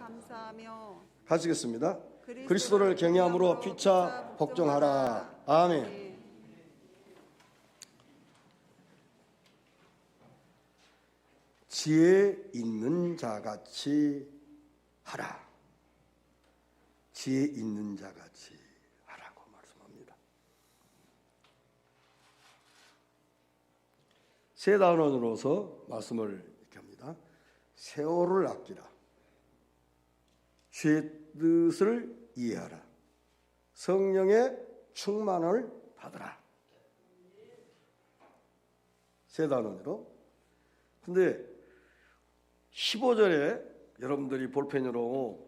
감사하며 가시겠습니다. 그리스도를 경외함으로 피차 복종하라. 아멘. 지혜 있는 자같이 하라. 지혜 있는 자같이 하라고 말씀합니다. 세 단원으로서 말씀을 이렇게 합니다. 세월을 아끼라. 주의 뜻을 이해하라. 성령의 충만을 받으라. 세 단원으로. 근데 15절에 여러분들이 볼펜으로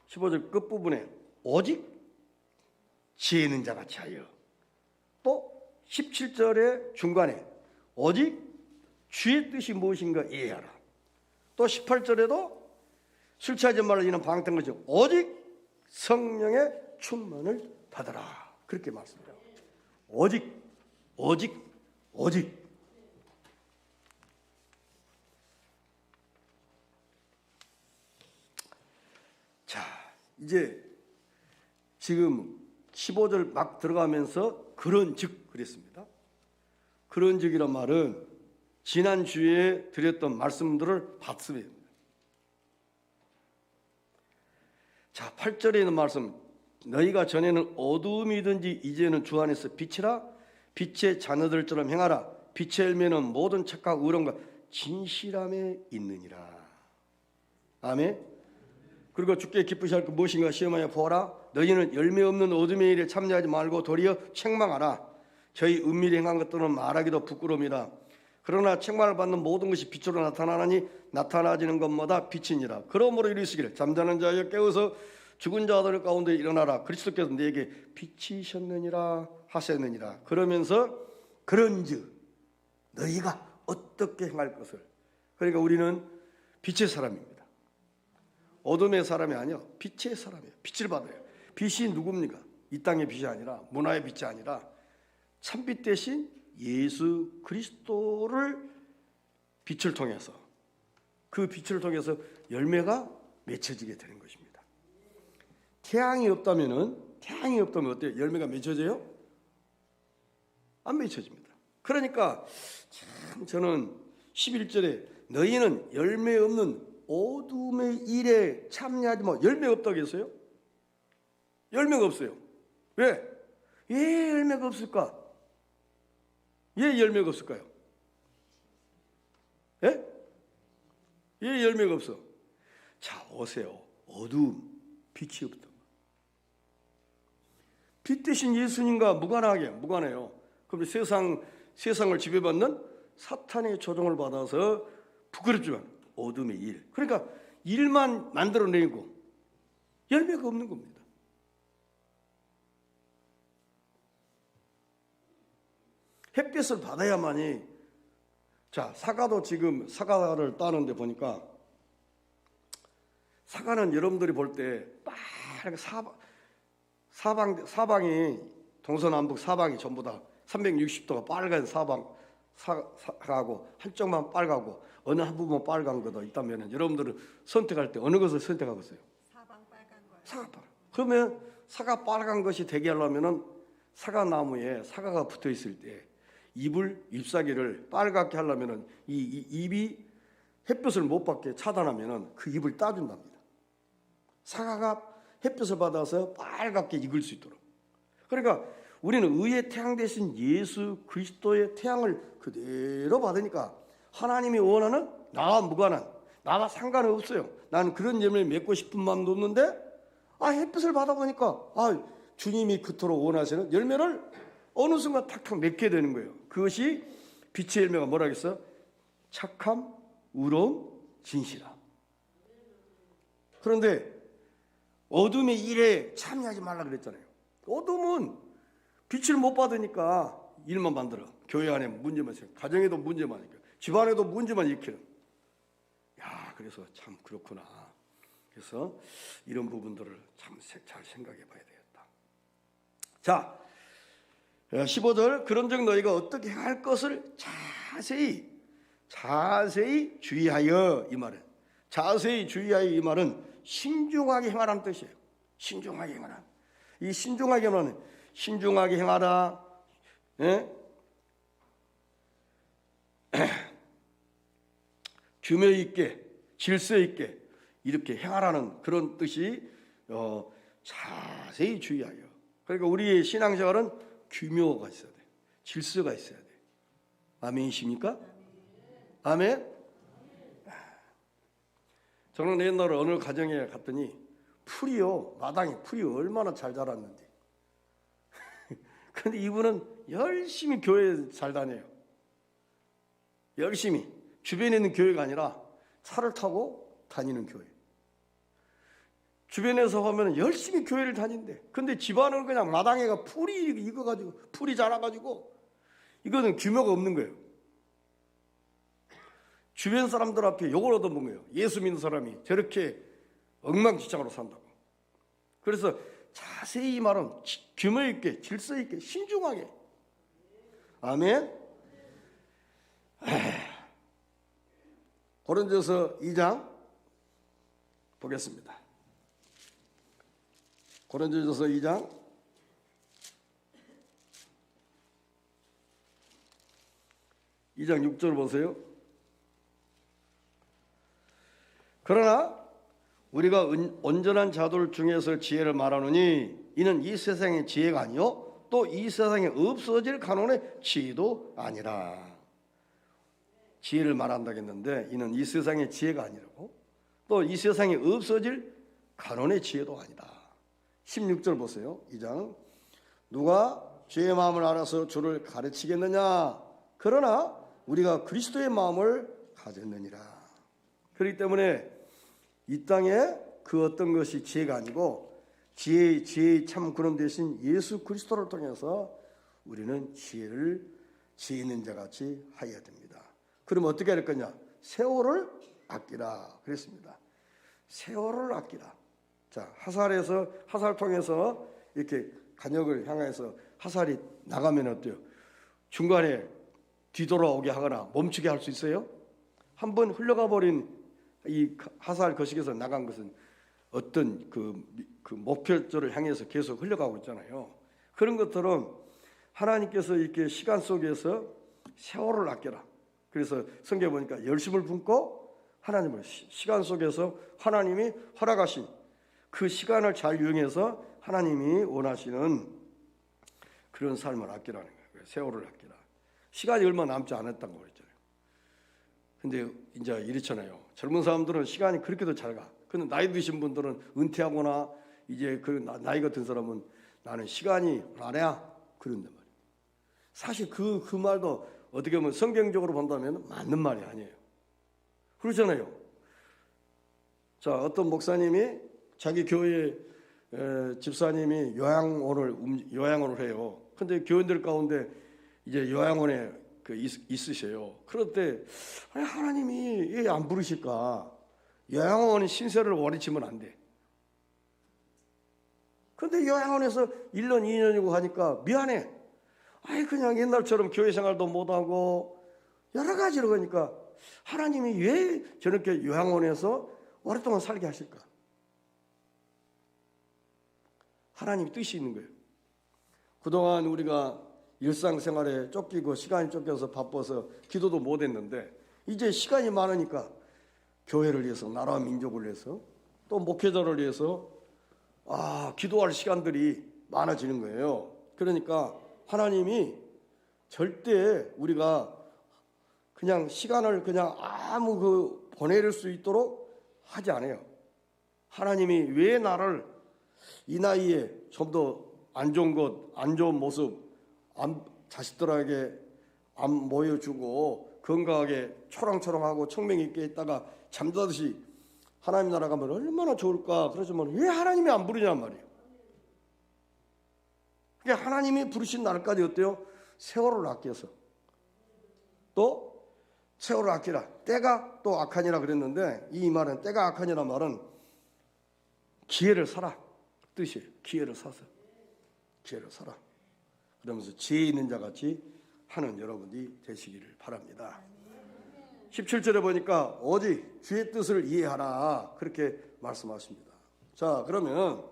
15절 끝부분에 오직 지혜 있는 자같이 하여, 또 17절의 중간에 오직 주의 뜻이 무엇인가 이해하라. 또 18절에도 술 취하지 말라 이는 방탕한 것이 오직 성령의 충만을 받으라. 그렇게 말씀해요. 오직. 자, 이제 지금 15절 막 들어가면서 그런즉 그랬습니다. 그런즉이란 말은 지난주에 드렸던 말씀들을 받습니다. 자, 8절에 있는 말씀, 너희가 전에는 어두움이든지 이제는 주 안에서 빛이라. 빛의 자녀들처럼 행하라. 빛의 열매는 모든 착과 의로움과 진실함에 있느니라. 아멘. 그리고 주께 기쁘시 할 것 무엇인가 시험하여 보아라. 너희는 열매 없는 어둠의 일에 참여하지 말고 도리어 책망하라. 저희 은밀히 행한 것들은 말하기도 부끄러움이라. 그러나 책망을 받는 모든 것이 빛으로 나타나니 나타나지는 것마다 빛이니라. 그러므로 이르시기를 잠자는 자여 깨어서 죽은 자들 가운데 일어나라. 그리스도께서 네게 빛이셨느니라 하셨느니라. 그러면서 그런즉 너희가 어떻게 행할 것을. 그러니까 우리는 빛의 사람입니다. 어둠의 사람이 아니요, 빛의 사람이에요. 빛을 받아요. 빛이 누굽니까? 이 땅의 빛이 아니라, 문화의 빛이 아니라 참빛 대신 예수 그리스도를 빛을 통해서, 그 빛을 통해서 열매가 맺혀지게 되는 것입니다. 태양이 없다면 어때요? 열매가 맺혀져요? 안 맺혀집니다. 그러니까 참 저는 11절에 너희는 열매 없는 어둠의 일에 참여하지 마. 열매가 없다고 했어요? 열매가 없어요. 왜? 왜 열매가 없을까? 왜 열매가 없을까요? 예? 왜 열매가 없어? 자, 오세요. 어두움, 빛이 없다. 빛 대신 예수님과 무관해요. 그럼 세상을 지배받는 사탄의 조종을 받아서 부끄럽지만 어둠의 일. 그러니까 일만 만들어내고 열매가 없는 겁니다. 햇빛을 받아야만이. 자, 사과도 지금 사과를 따는데 보니까 사과는 여러분들이 볼 때 빨갛게 사방이 동서남북 사방이 전부 다 360도가 빨간 사과하고 한쪽만 빨갛고 어느 한 부분 빨간 거도 있다면 여러분들은 선택할 때 어느 것을 선택하겠어요? 사방 빨간 거요. 사과 빨간. 그러면 사과 빨간 것이 되게 하려면은 사과나무에 사과가 붙어 있을 때 잎사귀를 빨갛게 하려면은 이 잎이 햇볕을 못 받게 차단하면은 그 잎을 따준답니다. 사과가 햇볕을 받아서 빨갛게 익을 수 있도록. 그러니까 우리는 의의 태양 대신 예수 그리스도의 태양을 그대로 받으니까 하나님이 원하는 나와 무관한, 나와 상관은 없어요. 나는 그런 열매를 맺고 싶은 마음도 없는데 햇빛을 받아보니까 주님이 그토록 원하시는 열매를 어느 순간 탁탁 맺게 되는 거예요. 그것이 빛의 열매가 뭐라겠어? 착함, 의로움, 진실함. 그런데 어둠의 일에 참여하지 말라 그랬잖아요. 어둠은 빛을 못 받으니까 일만 만들어. 교회 안에 문제만 생겨, 가정에도 문제만 생겨, 집안에도 문제만 일으키는. 그래서 참 그렇구나. 그래서 이런 부분들을 참 잘 생각해 봐야 되겠다. 자, 15절 그런즉 너희가 어떻게 할 것을 자세히 주의하여. 이 말은 자세히 주의하여 이 말은 신중하게 행하라는 뜻이에요. 신중하게 행하라. 이 신중하게 하면 신중하게 행하라. 예? 규모 있게 질서 있게 이렇게 행하라는 그런 뜻이 자세히 주의하여. 그러니까 우리의 신앙생활은 규모가 있어야 돼. 질서가 있어야 돼. 아멘이십니까? 아멘. 저는 옛날에 어느 가정에 갔더니 마당에 풀이 얼마나 잘 자랐는지. 근데 이분은 열심히 교회에 잘 다녀요. 열심히. 주변에 있는 교회가 아니라 차를 타고 다니는 교회. 주변에서 보면 열심히 교회를 다닌대. 근데 집안은 그냥 마당에가 풀이 익어가지고, 풀이 자라가지고, 이거는 규모가 없는 거예요. 주변 사람들 앞에 욕을 얻어먹은 거예요. 예수 믿는 사람이 저렇게 엉망진창으로 산다고. 그래서 자세히 이 말은 규모 있게, 질서 있게, 신중하게. 아멘. 고린도서 2장 보겠습니다. 고린도서 2장 6절 보세요. 그러나 우리가 온전한 자들 중에서 지혜를 말하노니 이는 이 세상의 지혜가 아니요 또 이 세상에 없어질 간원의 지혜도 아니라. 지혜를 말한다겠는데 이는 이 세상의 지혜가 아니라고, 또 이 세상에 없어질 간원의 지혜도 아니다. 16절 보세요. 2장. 누가 주의 마음을 알아서 주를 가르치겠느냐? 그러나 우리가 그리스도의 마음을 가졌느니라. 그렇기 때문에 이 땅에 그 어떤 것이 지혜가 아니고 지혜의 참 근원 되신 예수 그리스도를 통해서 우리는 지혜 있는 자같이 하여야 됩니다. 그러면 어떻게 할 거냐? 세월을 아끼라 그랬습니다. 세월을 아끼라. 자, 화살 통해서 이렇게 간역을 향해서 화살이 나가면 어때요? 중간에 뒤돌아오게 하거나 멈추게 할 수 있어요? 한번 흘러가 버린 이 화살 거식에서 나간 것은 어떤 그 목표점을 향해서 계속 흘러가고 있잖아요. 그런 것처럼 하나님께서 이렇게 시간 속에서 세월을 아껴라. 그래서 성경에 보니까 열심을 품고 하나님을 시간 속에서 하나님이 허락하신 그 시간을 잘 이용해서 하나님이 원하시는 그런 삶을 아끼라는 거예요. 세월을 아끼라. 시간이 얼마 남지 않았다고 그랬잖아요. 근데 이제 이렇잖아요. 젊은 사람들은 시간이 그렇게도 잘 가. 근데 나이 드신 분들은 은퇴하거나 이제 그 나이가 든 사람은 나는 시간이 안 해야 그런단 말이에요. 사실 그 말도 어떻게 보면 성경적으로 본다면 맞는 말이 아니에요. 그렇잖아요. 자, 어떤 목사님이 자기 교회 집사님이 요양원을 해요. 근데 교인들 가운데 이제 요양원에 있으세요. 그럴 때 하나님이 왜 안 부르실까? 요양원 신세를 오래 지면 안 돼. 근데 요양원에서 1년, 2년이고 하니까 미안해. 그냥 옛날처럼 교회 생활도 못하고 여러 가지로 그러니까 하나님이 왜 저렇게 요양원에서 오랫동안 살게 하실까? 하나님 뜻이 있는 거예요. 그동안 우리가 일상생활에 쫓기고 시간이 쫓겨서 바빠서 기도도 못했는데 이제 시간이 많으니까 교회를 위해서, 나라와 민족을 위해서, 또 목회자를 위해서 기도할 시간들이 많아지는 거예요. 그러니까 하나님이 절대 우리가 그냥 시간을 그냥 보낼 수 있도록 하지 않아요. 하나님이 왜 나를 이 나이에 좀 더 안 좋은 것, 안 좋은 모습, 자식들에게 안 모여주고 건강하게 초롱초롱하고 청명 있게 있다가 잠자듯이 하나님 나라 가면 얼마나 좋을까? 그러지만 왜 하나님이 안 부르냐는 말이에요. 그러니까 하나님이 부르신 날까지 어때요? 세월을 아껴서. 또 세월을 아끼라. 때가 또 악하니라 그랬는데 이 말은 때가 악하니라 말은 기회를 사라 뜻이에요. 기회를 사서. 기회를 사라. 그러면서 지혜 있는 자같이 하는 여러분이 되시기를 바랍니다. 17절에 보니까 오직 주의 뜻을 이해하라 그렇게 말씀하십니다. 자, 그러면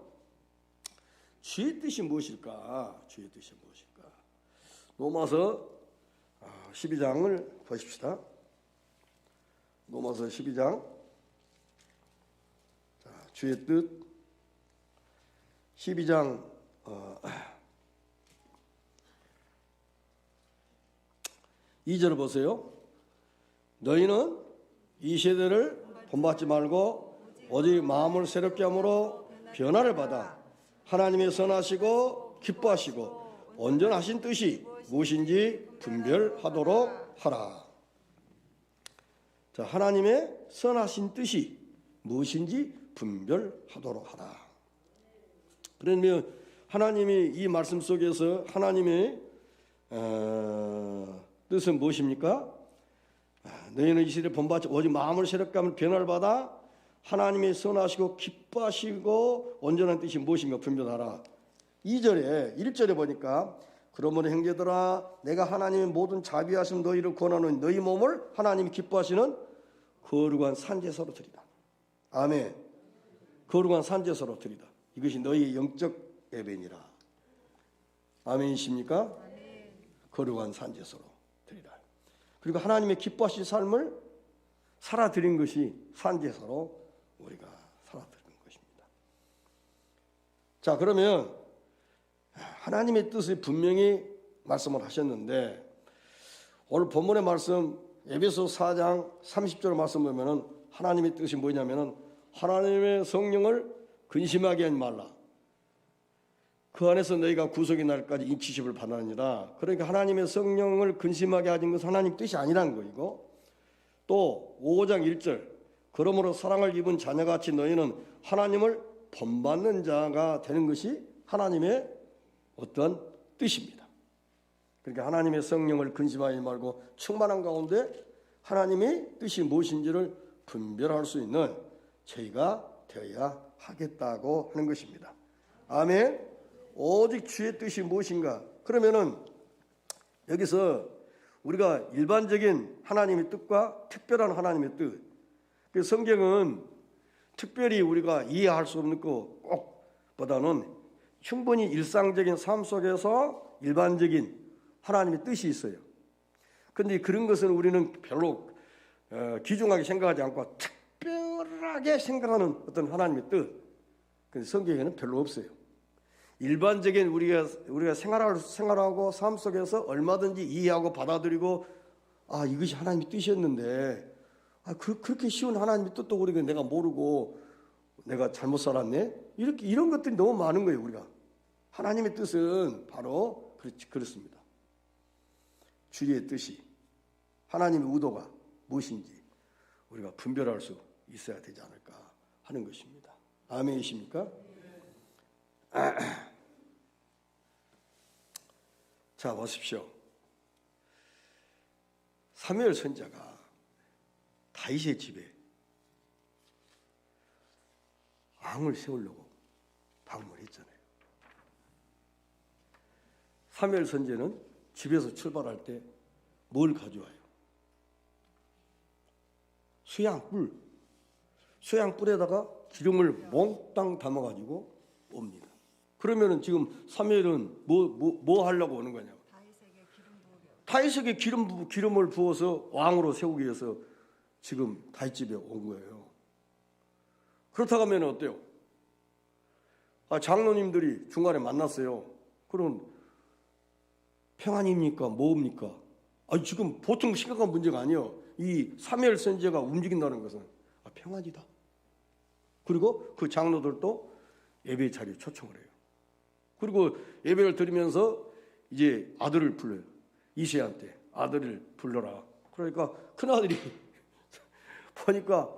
주의 뜻이 무엇일까? 주의 뜻이 무엇일까? 로마서 12장을 보십시다. 로마서 12장. 자, 주의 뜻 12장 2절을 보세요. 너희는 이 세대를 본받지 말고 오직 마음을 새롭게 함으로 변화를 받아 하나님의 선하시고 기뻐하시고 온전하신 뜻이 무엇인지 분별하도록 하라. 자, 하나님의 선하신 뜻이 무엇인지 분별하도록 하라. 그러면 하나님이 이 말씀 속에서 하나님의 뜻은 무엇입니까? 너희는 이 시대를 본받지 오직 마음을 새롭게 하면 변화를 받아 하나님의 선하시고 기뻐하시고 온전한 뜻이 무엇인가 분별하라. 2절에 1절에 보니까 그러므로 형제들아 내가 하나님의 모든 자비하심 너희를 권하는 너희 몸을 하나님이 기뻐하시는 거룩한 산제사로 드리라. 아멘. 거룩한 산제사로 드리라. 이것이 너희의 영적 예배니라. 아멘이십니까? 아멘. 거룩한 산제사로 드리라. 그리고 하나님의 기뻐하실 삶을 살아드린 것이 산제사로 우리가 살아드린 것입니다. 자, 그러면 하나님의 뜻을 분명히 말씀을 하셨는데 오늘 본문의 말씀 에베소 4장 30절 말씀 보면은 하나님의 뜻이 뭐냐면은 하나님의 성령을 근심하게 하지 말라. 그 안에서 너희가 구속의 날까지 인치심을 받느니라. 그러니까 하나님의 성령을 근심하게 하는 것은 하나님 뜻이 아니라는 거이고, 또 5장 1절 그러므로 사랑을 입은 자녀같이 너희는 하나님을 본받는 자가 되는 것이 하나님의 어떤 뜻입니다. 그러니까 하나님의 성령을 근심하지 말고 충만한 가운데 하나님의 뜻이 무엇인지를 분별할 수 있는 저희가 되어야 하겠다고 하는 것입니다. 아멘. 오직 주의 뜻이 무엇인가? 그러면은 여기서 우리가 일반적인 하나님의 뜻과 특별한 하나님의 뜻, 그 성경은 특별히 우리가 이해할 수 없는 것보다는 충분히 일상적인 삶 속에서 일반적인 하나님의 뜻이 있어요. 그런데 그런 것은 우리는 별로 귀중하게 생각하지 않고 특별하게 생각하는 어떤 하나님의 뜻, 근데 성경에는 별로 없어요. 일반적인 우리가 생활하고 삶 속에서 얼마든지 이해하고 받아들이고 이것이 하나님의 뜻이었는데 그렇게 쉬운 하나님의 뜻도 우리가 내가 모르고 내가 잘못 살았네 이런 것들이 너무 많은 거예요. 우리가 하나님의 뜻은 바로 그렇습니다. 주의 뜻이 하나님의 의도가 무엇인지 우리가 분별할 수 있어야 되지 않을까 하는 것입니다. 아멘이십니까? 자, 보십시오. 사무엘 선지자가 다윗의 집에 왕을 세우려고 방문했잖아요. 사무엘 선지자는 집에서 출발할 때 뭘 가져와요? 수양뿔에다가 기름을 몽땅 담아가지고 옵니다. 그러면은 지금 사무엘은 뭐 하려고 오는 거냐고? 다윗에게 기름을 부어서 왕으로 세우기 위해서 지금 다윗 집에 온 거예요. 그렇다고 하면 어때요? 장로님들이 중간에 만났어요. 그럼 평안입니까? 뭐입니까? 지금 보통 심각한 문제가 아니에요. 이 사무엘 선지자가 움직인다는 것은 평안이다. 그리고 그 장로들도 예배 자리에 초청을 해요. 그리고 예배를 드리면서 이제 아들을 불러요. 이새한테 아들을 불러라. 그러니까 큰아들이 보니까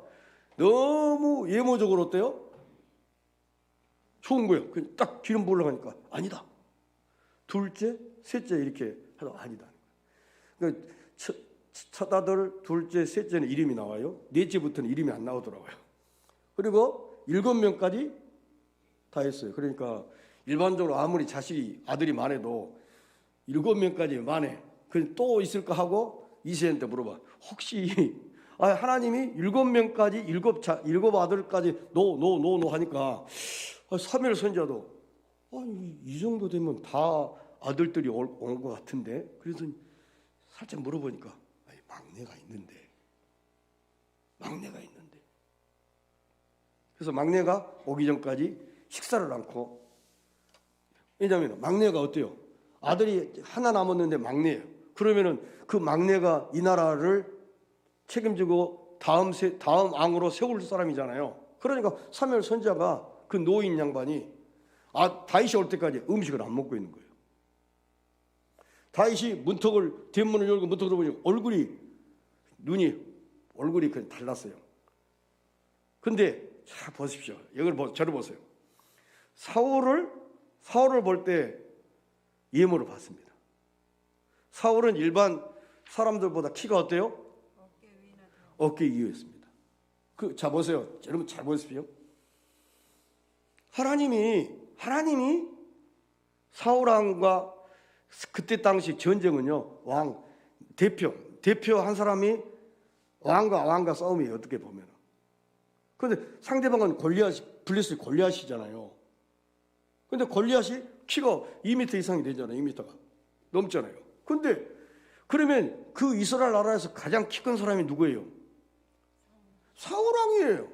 너무 예모적으로 어때요? 좋은 거예요. 딱 기름 부으려고 하니까 아니다. 둘째, 셋째 이렇게 해도 아니다. 그러니까 첫 아들, 둘째, 셋째는 이름이 나와요. 넷째부터는 이름이 안 나오더라고요. 그리고 7명까지 다 했어요. 그러니까 일반적으로 아무리 아들이 많아도 7명까지 많아. 또 있을까 하고 이세한테 물어봐. 혹시 하나님이 7명까지 일곱 아들까지 노 하니까 사무엘 선지자도 이 정도 되면 다 아들들이 온 것 같은데, 그래서 살짝 물어보니까 막내가 있는데 그래서 막내가 오기 전까지 식사를 않고, 왜냐하면 막내가 어때요? 아들이 하나 남았는데 막내예요. 그러면은 그 막내가 이 나라를 책임지고 다음 왕으로 세울 사람이잖아요. 그러니까 사무엘 선지자가 그 노인 양반이 다윗이 올 때까지 음식을 안 먹고 있는 거예요. 다윗이 대문을 열고 문턱을 보니 얼굴이 그냥 달랐어요. 근데 자 보십시오. 저를 보세요. 사울을 볼 때 예모를 봤습니다. 사울은 일반 사람들보다 키가 어때요? 어깨 위였습니다. 자 보세요. 여러분 잘 보십시오. 하나님이 사울왕과 그때 당시 전쟁은요, 대표 한 사람이 왕과 싸움이에요. 어떻게 보면. 그런데 상대방은 블레셋 골리앗이잖아요. 근데 골리앗이 키가 2m 이상이 되잖아요. 2m가 넘잖아요. 근데 그러면 그 이스라엘 나라에서 가장 키 큰 사람이 누구예요? 사울왕이에요.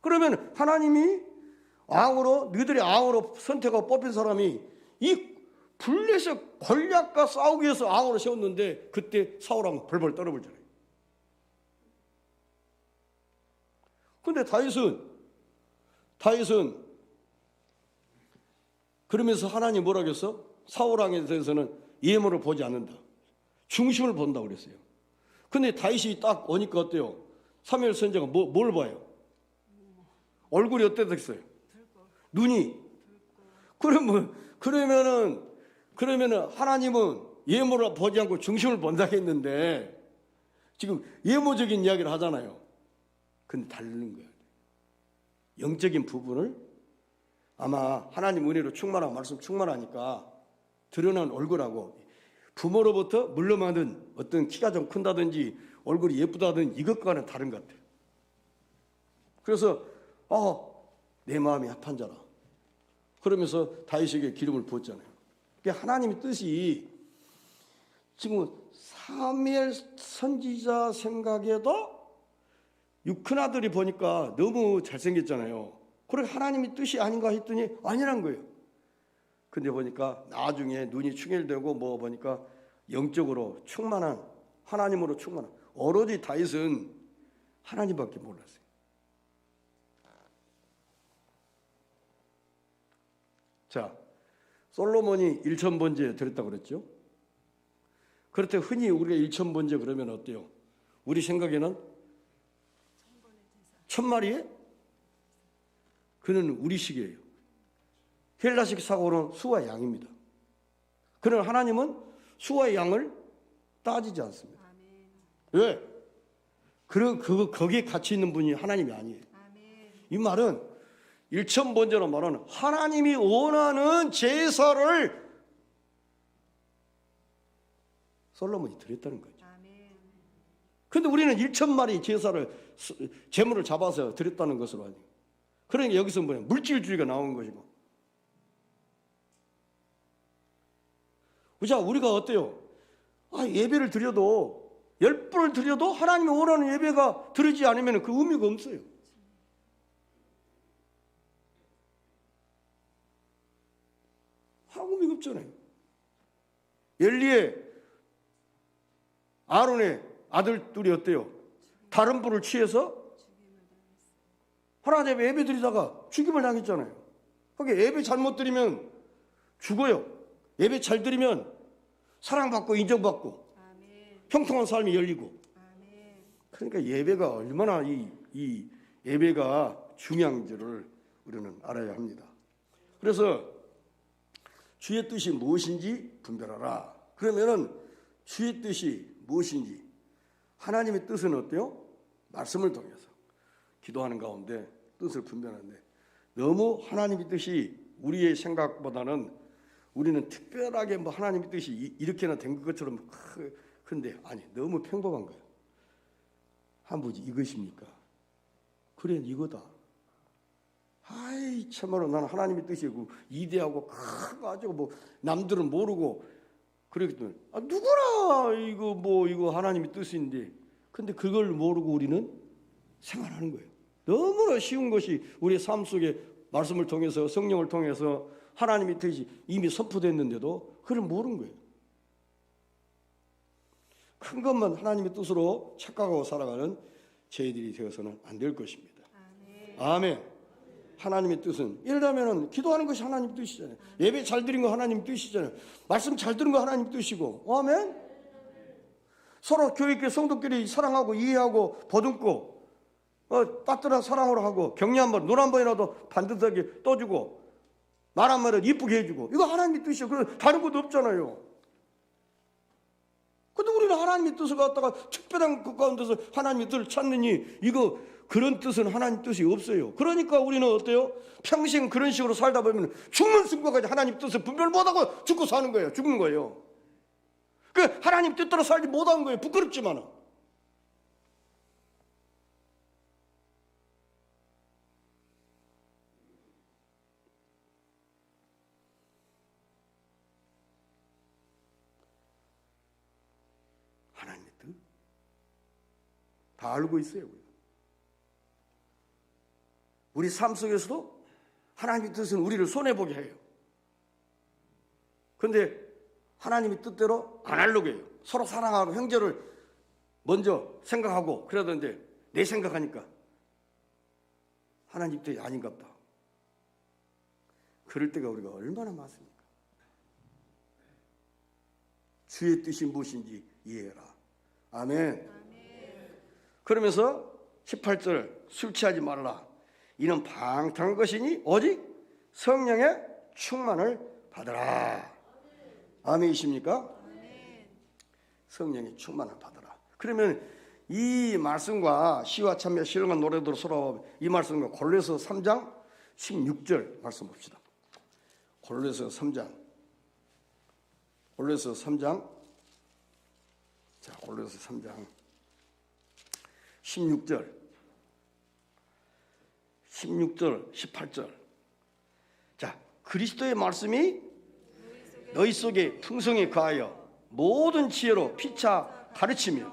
그러면 하나님이 너희들이 왕으로 선택하고 뽑힌 사람이 이 블레셋 골리앗과 싸우기 위해서 왕으로 세웠는데, 그때 사울왕은 벌벌 떨어버리잖아요. 근데 다윗은 그러면서 하나님 뭐라고 했어? 사울왕에 대해서는 예물을 보지 않는다. 중심을 본다고 그랬어요. 근데 다윗이 딱 오니까 어때요? 사무엘 선지자가 뭘 봐요? 얼굴이 어땠어요? 눈이. 그러면은 하나님은 예물을 보지 않고 중심을 본다고 했는데, 지금 예모적인 이야기를 하잖아요. 근데 다른 거예요. 영적인 부분을 아마 하나님 은혜로 충만하고 말씀 충만하니까 드러난 얼굴하고 부모로부터 물려받은 어떤 키가 좀 큰다든지 얼굴이 예쁘다든지 이것과는 다른 것 같아요. 그래서 내 마음이 합한 자라. 그러면서 다윗에게 기름을 부었잖아요. 그러니까 하나님의 뜻이 지금 사무엘 선지자 생각에도 큰 아들이 보니까 너무 잘생겼잖아요. 그래 하나님의 뜻이 아닌가 했더니 아니란 거예요. 근데 보니까 나중에 눈이 충혈되고 보니까 영적으로 충만한, 하나님으로 충만한, 오로지 다윗은 하나님밖에 몰랐어요. 자, 솔로몬이 1000번제 드렸다고 그랬죠. 그럴 때 흔히 우리가 1000번제 그러면 어때요? 우리 생각에는 1000마리에? 그는 우리식이에요. 헬라식 사고는 수와 양입니다. 그러나 하나님은 수와 양을 따지지 않습니다. 왜? 거기에 가치 있는 분이 하나님이 아니에요. 이 말은 1000번제로 말하는 하나님이 원하는 제사를 솔로몬이 드렸다는 거죠. 그런데 우리는 1000마리 제물을 잡아서 드렸다는 것으로 하니, 그러니까 여기서 물질주의가 나온 것이고. 자, 우리가 어때요? 예배를 드려도 10분을 드려도 하나님이 원하는 예배가 드리지 않으면 그 의미가 없어요. 의미가 없잖아요. 엘리의 아론의 아들들이 어때요? 다른 불을 취해서 하나님 앞에 예배 드리다가 죽임을 당했잖아요. 그러니까 예배 잘못 드리면 죽어요. 예배 잘 드리면 사랑받고 인정받고 형통한 삶이 열리고. 그러니까 예배가 얼마나 이 예배가 중요한지를 우리는 알아야 합니다. 그래서 주의 뜻이 무엇인지 분별하라. 그러면은 주의 뜻이 무엇인지, 하나님의 뜻은 어때요? 말씀을 통해서 기도하는 가운데 뜻을 분별하는데, 너무 하나님의 뜻이 우리의 생각보다는 우리는 특별하게 하나님의 뜻이 이렇게나 된 것처럼 큰데 아니, 너무 평범한 거예요. 한부지 이것입니까? 그래 이거다. 아이 참말로 나는 하나님의 뜻이 이대하고 커가지고 뭐 남들은 모르고 그랬더니 누구나 이거 하나님의 뜻인데 근데 그걸 모르고 우리는 생활하는 거예요. 너무나 쉬운 것이 우리의 삶 속에 말씀을 통해서 성령을 통해서 하나님의 뜻이 이미 선포됐는데도 그걸 모르는 거예요. 큰 것만 하나님의 뜻으로 착각하고 살아가는 저희들이 되어서는 안 될 것입니다. 아멘. 하나님의 뜻은 예를 들면 기도하는 것이 하나님 뜻이잖아요. 예배 잘 드린 거 하나님 뜻이잖아요. 말씀 잘 들은 거 하나님 뜻이고. 아멘. 서로 교회 있게 성도끼리 사랑하고 이해하고 보듬고 따뜻한 사랑으로 하고 격려 한 번, 눈 한 번이라도 반듯하게 떠주고 말 한마디 이쁘게 해주고 이거 하나님의 뜻이에요. 그래서 다른 것도 없잖아요. 근데 우리는 하나님의 뜻을 갖다가 특별한 것 가운데서 하나님의 뜻을 찾느니 이거 그런 뜻은 하나님 뜻이 없어요. 그러니까 우리는 어때요? 평생 그런 식으로 살다 보면 죽는 순간까지 하나님 뜻을 분별 못하고 죽고 사는 거예요. 죽는 거예요. 그 하나님 뜻대로 살지 못한 거예요. 부끄럽지만은. 하나님의 뜻 다 알고 있어요. 우리 삶 속에서도 하나님의 뜻은 우리를 손해보게 해요. 그런데 하나님의 뜻대로 안 하려고 해요. 서로 사랑하고 형제를 먼저 생각하고 그러던데 내 생각하니까 하나님 뜻이 아닌가 보다. 그럴 때가 우리가 얼마나 많습니까? 주의 뜻이 무엇인지 이해해라. 아멘. 그러면서 18절 술 취하지 말라. 이는 방탕한 것이니 오직 성령의 충만을 받으라. 아멘이십니까? 성령의 충만을 받으라. 그러면 이 말씀과 시와 참여 신령한 노래들을 서로 이 말씀과 골로새 3장 16절 말씀 봅시다. 골로새 3장 자 골로새 3장 16절 18절. 자, 그리스도의 말씀이 너희 속에 풍성히 거하여 모든 지혜로 피차 가르치며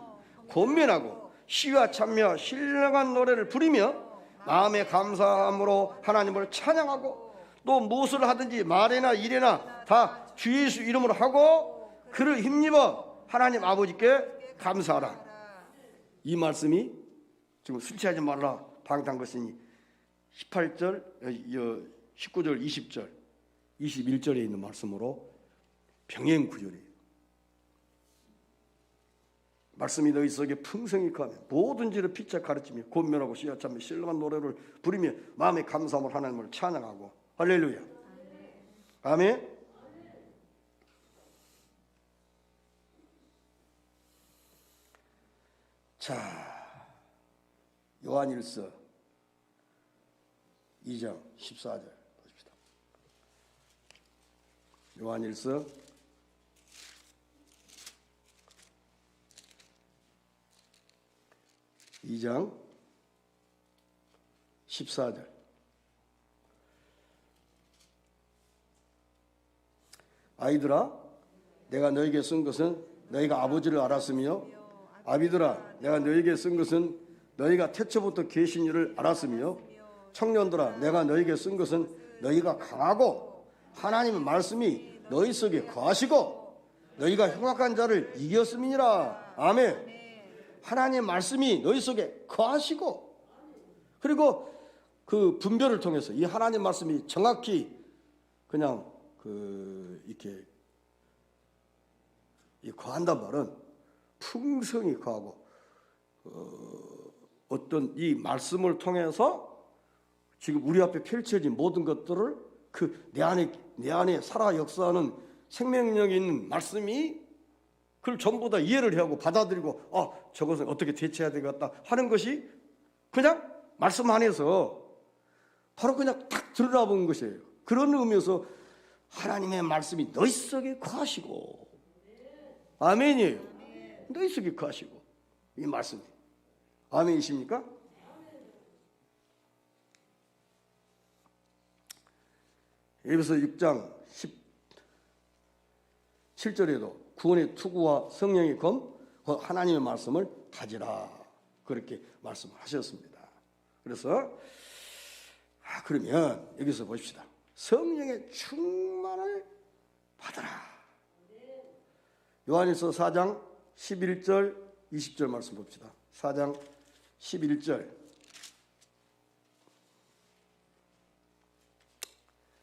권면하고 시와 참며 신령한 노래를 부리며 마음에 감사함으로 하나님을 찬양하고 또 무엇을 하든지 말이나 일이나 다 주 예수 이름으로 하고 그를 힘입어 하나님 아버지께 감사하라. 이 말씀이 지금 술 취하지 말라 방탕한 것이니 18절, 19절, 20절, 21절에 있는 말씀으로 병행 구절이에요. 말씀이 너희 속에 풍성히 거하며 모든 지를 피차 가르치며 권면하고 시와 참며 신령한 노래를 부리며 마음의 감사함을 하나님을 찬양하고 할렐루야. 아멘. 자, 요한일서 2장 14절 보십시다. 요한일서 2장 14절. 아이들아 내가 너에게 쓴 것은 너희가 아버지를 알았으며 아비들아 내가 너에게 쓴 것은 너희가 태초부터 계신 일을 알았으며 청년들아 내가 너에게 쓴 것은 너희가 강하고 하나님의 말씀이 너희 속에 거하시고 너희가 흉악한 자를 이겼음이니라. 아멘. 하나님의 말씀이 너희 속에 거하시고 그리고 그 분별을 통해서 이 하나님 말씀이 정확히 그냥 이렇게 거한단 말은 풍성히 거하고 어떤 이 말씀을 통해서 지금 우리 앞에 펼쳐진 모든 것들을 그 내 안에 살아 역사하는 생명력이 있는 말씀이 그걸 전부 다 이해를 하고 받아들이고 저것은 어떻게 대처해야 되겠다 하는 것이 그냥 말씀 안에서 바로 그냥 딱 드러나 본 것이에요. 그런 의미에서 하나님의 말씀이 너희 속에 거하시고 아멘이에요. 너희 속에 거하시고 이 말씀이 아멘이십니까? 에베소 6장 17절에도 구원의 투구와 성령의 검, 하나님의 말씀을 가지라, 그렇게 말씀하셨습니다. 그래서 그러면 여기서 보십시다. 성령의 충만을 받아라. 요한일서 4장 11절 20절 말씀 봅시다. 4장 11절.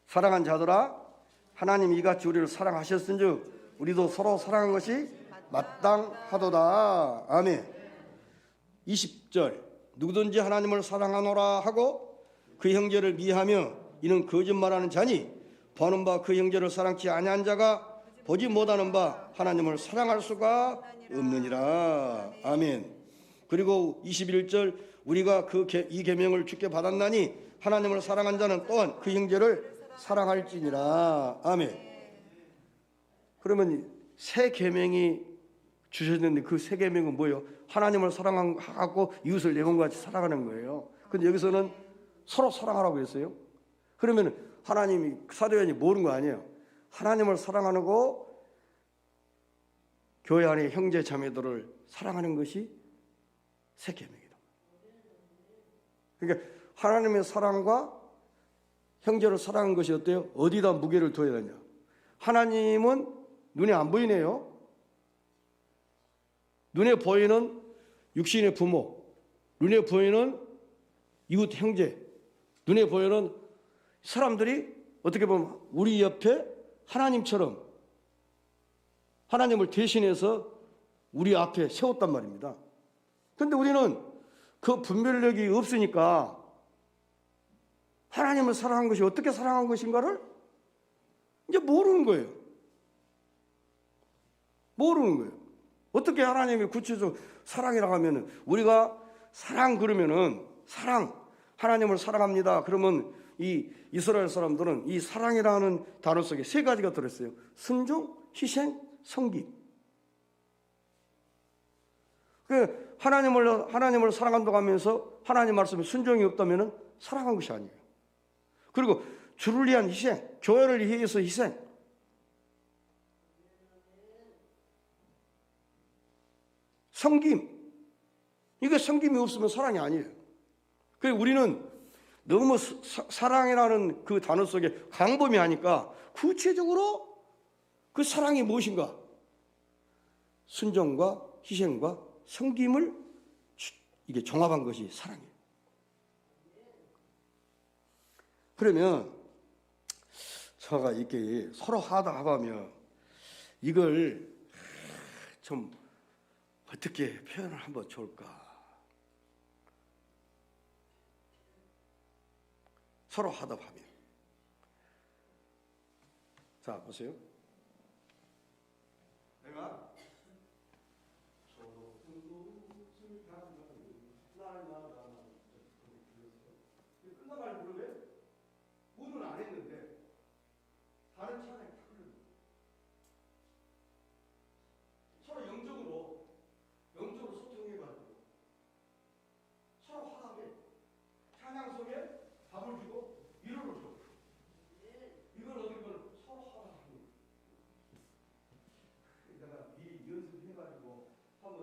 사랑한 자들아, 하나님이 이같이 우리를 사랑하셨은즉 우리도 서로 사랑한 것이 마땅하도다. 아멘. 20절. 누구든지 하나님을 사랑하노라 하고 그 형제를 미하며 이는 거짓말하는 자니 보는 바 그 형제를 사랑치 아니한 자가 보지 못하는 바 하나님을 사랑할 수가 없느니라. 아멘. 그리고 21절. 우리가 이 계명을 주께 받았나니 하나님을 사랑한 자는 또한 그 형제를 사랑할지니라. 아멘. 그러면 새 계명이 주셨는데 그 새 계명은 뭐예요? 하나님을 사랑하고 이웃을 내 몸과 같이 사랑하는 거예요. 근데 여기서는 서로 사랑하라고 했어요. 그러면 하나님이, 사도 요한이 모르는 거 아니에요. 하나님을 사랑하고 교회 안에 형제 자매들을 사랑하는 것이 새 계명이다. 그러니까 하나님의 사랑과 형제를 사랑하는 것이 어때요? 어디다 무게를 둬야 되냐? 하나님은 눈에 안 보이네요. 눈에 보이는 육신의 부모, 눈에 보이는 이웃 형제, 눈에 보이는 사람들이 어떻게 보면 우리 옆에 하나님처럼 하나님을 대신해서 우리 앞에 세웠단 말입니다. 그런데 우리는 그 분별력이 없으니까 하나님을 사랑한 것이 어떻게 사랑한 것인가를 이제 모르는 거예요. 모르는 거예요. 어떻게 하나님이 구체적으로 사랑이라고 하면은, 우리가 사랑 그러면은, 하나님을 사랑합니다. 그러면 이 이스라엘 사람들은 이 사랑이라는 단어 속에 세 가지가 들었어요. 순종, 희생, 섬김. 하나님을 사랑한다고 하면서 하나님 말씀에 순종이 없다면은 사랑한 것이 아니에요. 그리고 주를 위한 희생, 교회를 위해서 희생. 섬김. 이게 섬김이 없으면 사랑이 아니에요. 그래서 우리는 너무 사랑이라는 그 단어 속에 광범위하니까 구체적으로 그 사랑이 무엇인가? 순종과 희생과 섬김을 이게 종합한 것이 사랑이에요. 그러면 제가 이렇게 서로 하다 보면 이걸 좀 어떻게 표현을 한번 좋을까? 서로 하다 보면, 자 보세요. 내가 끝나갈 무렵에 문은 안 했는데 다른 차량이 탁 흘러요. 서로 영적으로 소통해가지고 서로 화합해. 찬양 속에 답을 주고 위로를 줘. 이걸 어떻게 보면 서로 화합하는 거예요. 내가 미리 연습해가지고 한번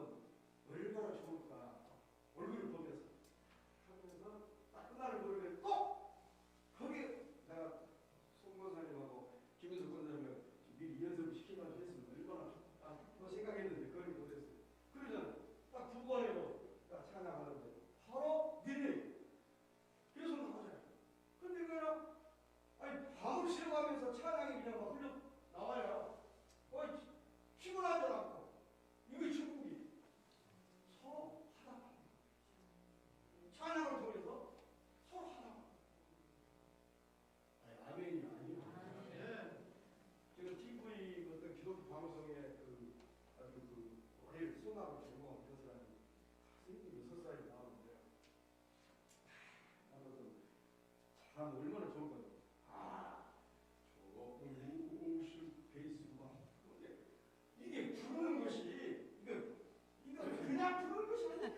얼마나 좋을까 얼굴을 보면서 하면서 딱 끝나는 무렵에 꼭 거기 내가 송 권사님하고 김인석 권사님을 미리 연습을 시켜가지고 했으면 얼마나 좋을까 그 생각했는데 그걸 못했어요. 그러잖아. 딱 두 번에도 딱 찬양하는데 바로 딜레이. 그래서 나오잖아요. 근데 그냥 밤을 새워가면서 찬양이 그냥 막 흘러 나와요. 피곤하지 않고 이게 천국이 서로 하나 찬양을 통해서 서로 하나. 아멘이 아니에요. 지금 TV 어떤 기독교 방송에 아주 올해 수학을 전공한 그 사람이 6살이 나오는데요. 참 얼마나 좋을 거예요. 이게 부르는 것이 이거 그냥 부르는 것이 아니에요.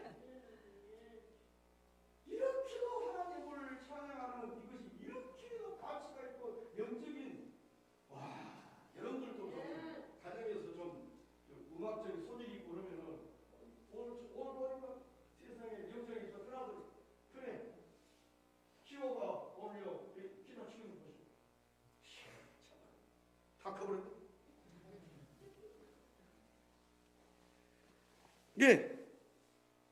예,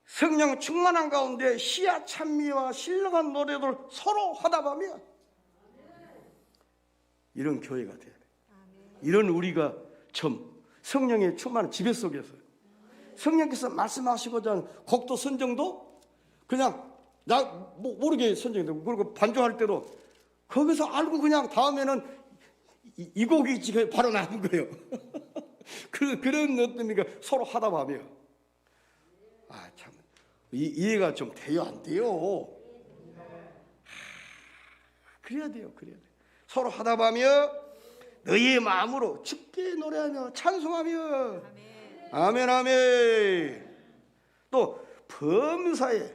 성령 충만한 가운데 시야 찬미와 신령한 노래를 서로 화답하며 이런 교회가 돼야 돼. 이런 우리가 좀 성령의 충만한 지배 속에서 성령께서 말씀하시고자 하는 곡도 선정도 그냥 나 모르게 선정되고, 그리고 반주할 때도 거기서 알고 그냥 다음에는 이 곡이 지금 바로 나온 거예요. 그런 어떤 서로 화답하며 참 이해가 좀 돼요, 안 돼요? 그래야 돼요. 서로 화답하며 너희의 마음으로 주께 노래하며 찬송하며 아멘 아멘. 또 범사에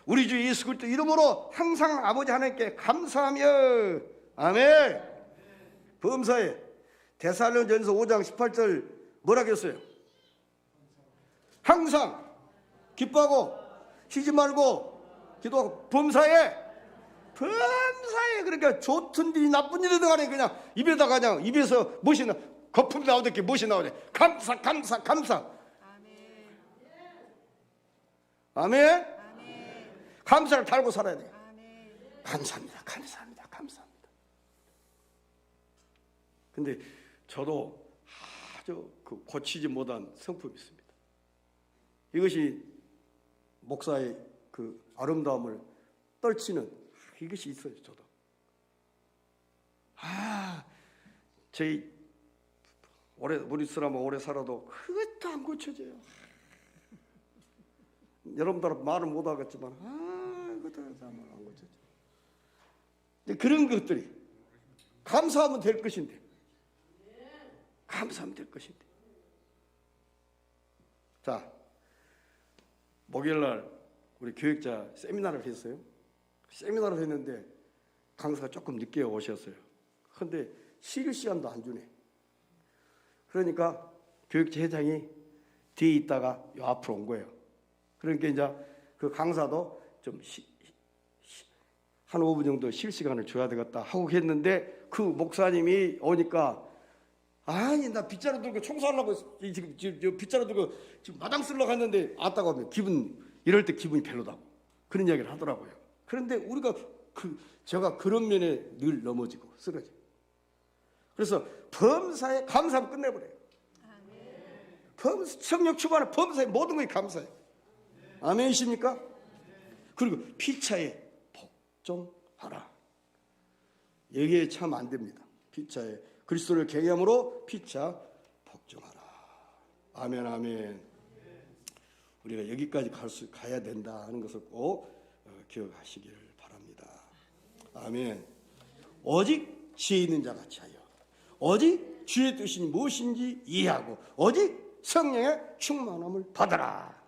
우리 주 예수 그리스도 이름으로 항상 아버지 하나님께 감사하며 아멘. 범사에 데살로니가전서 5장 18절 뭐라 그랬어요? 항상 기뻐하고 쉬지 말고 기도하고 범사에 그러니까 좋든 일이 나쁜 일이든 간에 그냥 입에다가 그냥 입에서 무엇이 거품이 나오듯이 무엇이 나오네. 감사. 아멘. 감사를 달고 살아야 돼. 감사합니다. 근데 저도 아주 고치지 못한 성품이 있습니다. 이것이 목사의 아름다움을 떨치는 이것이 있어요. 저도 저희 우리 사람은 오래 살아도 그것도 안 고쳐져요. 여러분들 말은 못 하겠지만 그것도 안 고쳐져. 그런 것들이 감사하면 될 것인데 자, 목요일날 우리 교육자 세미나를 했어요. 세미나를 했는데 강사가 조금 늦게 오셨어요. 그런데 쉴 시간도 안 주네. 그러니까 교육자 회장이 뒤에 있다가 요 앞으로 온 거예요. 그러니까 이제 그 강사도 좀 한 5분 정도 쉴 시간을 줘야 되겠다 하고 했는데 그 목사님이 오니까 아니 나 빗자루 들고 청소하려고 지금 빗자루 들고 지금 마당 쓸러 갔는데 왔다고 하면 이럴 때 기분이 별로다고 그런 이야기를 하더라고요. 그런데 우리가 제가 그런 면에 늘 넘어지고 쓰러져요. 그래서 범사에 감사하면 끝내버려요. 성령 충만한 범사에 모든 것이 감사해요. 아멘이십니까? 그리고 피차에 복종하라. 여기에 참 안 됩니다. 피차에 그리스도를 경외함으로 피차 복종하라. 아멘. 우리가 여기까지 가야 된다 하는 것을 꼭 기억하시기를 바랍니다. 아멘. 오직 지혜 있는 자 같이 하여 오직 주의 뜻이 무엇인지 이해하고 오직 성령의 충만함을 받아라.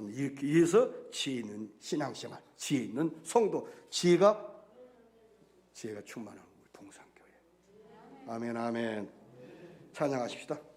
이렇게 위해서 지혜 있는 신앙생활, 지혜 있는 성도, 지혜가 충만한 우리 동산교회. 아멘. 찬양하십시다.